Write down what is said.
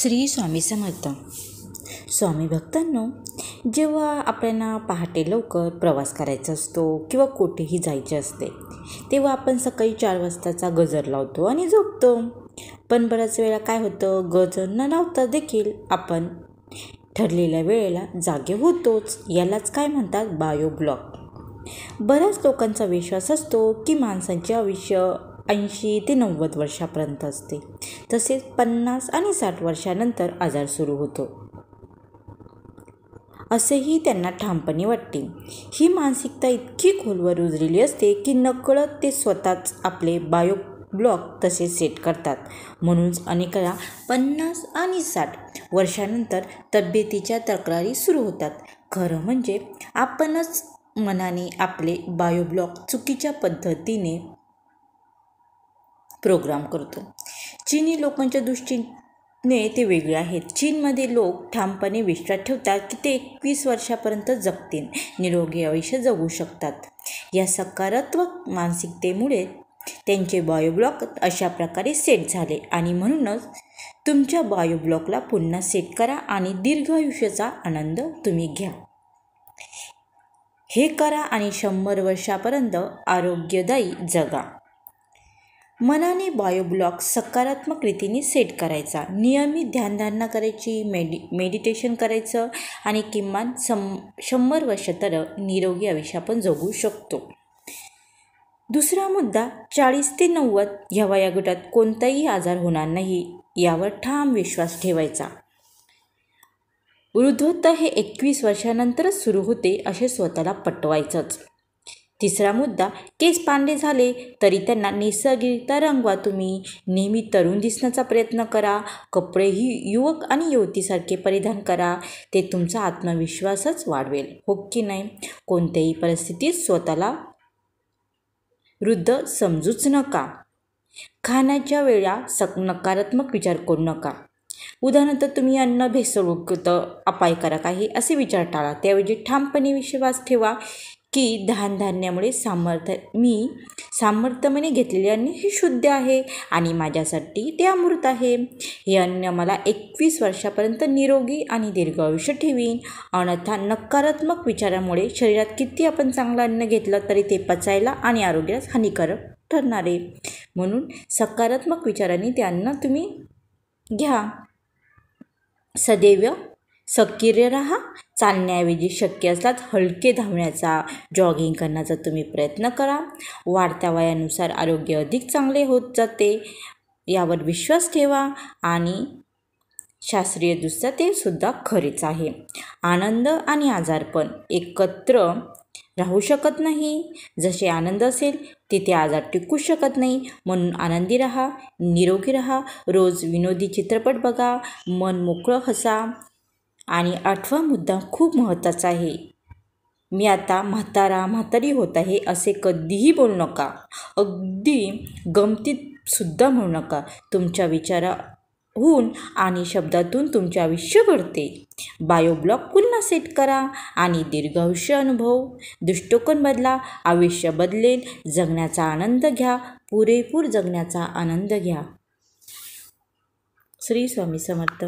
श्री स्वामी समर्थ. स्वामी भक्तांनो, जेव्हा आपल्याला पहाटे लवकर प्रवास करायचा असतो किंवा कुठेही जायचे असते, तेव्हा आपण सकाळी 4 वाजताचा गजर लावतो आणि झोपतो. पण बऱ्याच वेळा काय होतं, गजर न लावता देखील आपण ठरलेल्या वेळेला जागे होतोच. यालाच काय म्हणतात, बायो ब्लॉक. बऱ्याच लोकांचा विश्वास असतो की माणसांचे आयुष्य 80 ते 90 वर्षापर्यंत असते, तसेच 50 आणि 60 वर्षानंतर आजार सुरू होतो, असेही त्यांना ठामपणे वाटते. ही मानसिकता इतकी खोलवर रुजलेली असते की नकळत ते स्वतःच आपले बायो ब्लॉक तसे सेट करतात. म्हणूनच अनेकांना 50 आणि 60 वर्षानंतर तब्येतीच्या तक्रारी सुरू होतात. खरं म्हणजे आपणच मनाने आपले बायो ब्लॉक चुकीच्या पद्धतीने प्रोग्राम करतो. चीनी लोकांच्या दृष्टीने ते वेगळे आहेत. चीनमध्ये लोक ठामपणे विश्वास ठेवतात की ते 21 वर्षापर्यंत जगतील, निरोगी आयुष्य जगू शकतात. या सकारात्मक मानसिकतेमुळे त्यांचे बायोब्लॉक अशा प्रकारे सेट झाले आणि म्हणूनच तुमच्या बायोब्लॉकला पुन्हा सेट करा आणि दीर्घ आयुष्याचा आनंद तुम्ही घ्या. हे करा आणि 100 वर्षापर्यंत आरोग्यदायी जगा. मनाने बायोब्लॉक सकारात्मक रीतीने सेट करायचा, नियमित ध्यानधारणा करायची, मेडिटेशन करायचं आणि किमान 100 वर्ष तर निरोगी आयुष्य आपण जगू शकतो. दुसरा मुद्दा, 40 ते 90 ह्या वयोगटात कोणताही आजार होणार नाही यावर ठाम विश्वास ठेवायचा. वृद्धत्व हे 21 वर्षानंतरच सुरू होते असे स्वतःला पटवायचंच. तिसरा मुद्दा, केस पांढरे झाले तरी त्यांना नैसर्गिकता रंगवा. तुम्ही नेहमी तरुण दिसण्याचा प्रयत्न करा. कपडेही युवक आणि युवतीसारखे परिधान करा. ते तुमचा आत्मविश्वासच वाढवेल, हो की नाही? कोणत्याही परिस्थितीत स्वतःला वृद्ध समजूच नका. खाण्याच्या वेळा नकारात्मक विचार करू नका. उदाहरणार्थ, तुम्ही अन्न भेसळयुक्त, अपायकारक आहे असे विचार टाळा. त्याऐवजी ठामपणे विश्वास ठेवा की धान्यामुळे मी सामर्थ्याने घेतलेले अन्न हे शुद्ध आहे आणि माझ्यासाठी ते अमृत आहे. हे अन्न मला 21 वर्षापर्यंत निरोगी आणि दीर्घ आयुष्य ठेवीन. अन्यथा नकारात्मक विचारामुळे शरीरात किती आपण चांगलं अन्न घेतलं तरी ते पचायला आणि आरोग्यास हानिकारक ठरणार आहे. म्हणून सकारात्मक विचारांनी ते अन्न तुम्ही घ्या. सदैव सक्रिय राहा. चालण्याऐवजी शक्य असल्यास हलके धावण्याचा, जॉगिंग करण्याचा तुम्ही प्रयत्न करा. वाढत्या वयानुसार आरोग्य अधिक चांगले होत जाते यावर विश्वास ठेवा आणि शास्त्रीयदृष्ट्या ते सुद्धा खरेच आहे. आनंद आणि आजारपण एकत्र राहू शकत नाही. जसे आनंद असेल तिथे आजार टिकू शकत नाही. म्हणून आनंदी राहा, निरोगी राहा. रोज विनोदी चित्रपट बघा, मन मोकळं हसा. आणि 8वा मुद्दा खूप महत्त्वाचा आहे, मी आता म्हातारी होत आहे असे कधीही बोलू नका. अगदी गमतीत सुद्धा म्हणू नका. तुमच्या विचाराहून आणि शब्दातून तुमचे आयुष्य घडते. बायोब्लॉक पुन्हा सेट करा आणि दीर्घ आयुष्य अनुभव. दृष्टिकोन बदला, आयुष्य बदलेल. जगण्याचा आनंद घ्या, पुरेपूर जगण्याचा आनंद घ्या. श्री स्वामी समर्थ.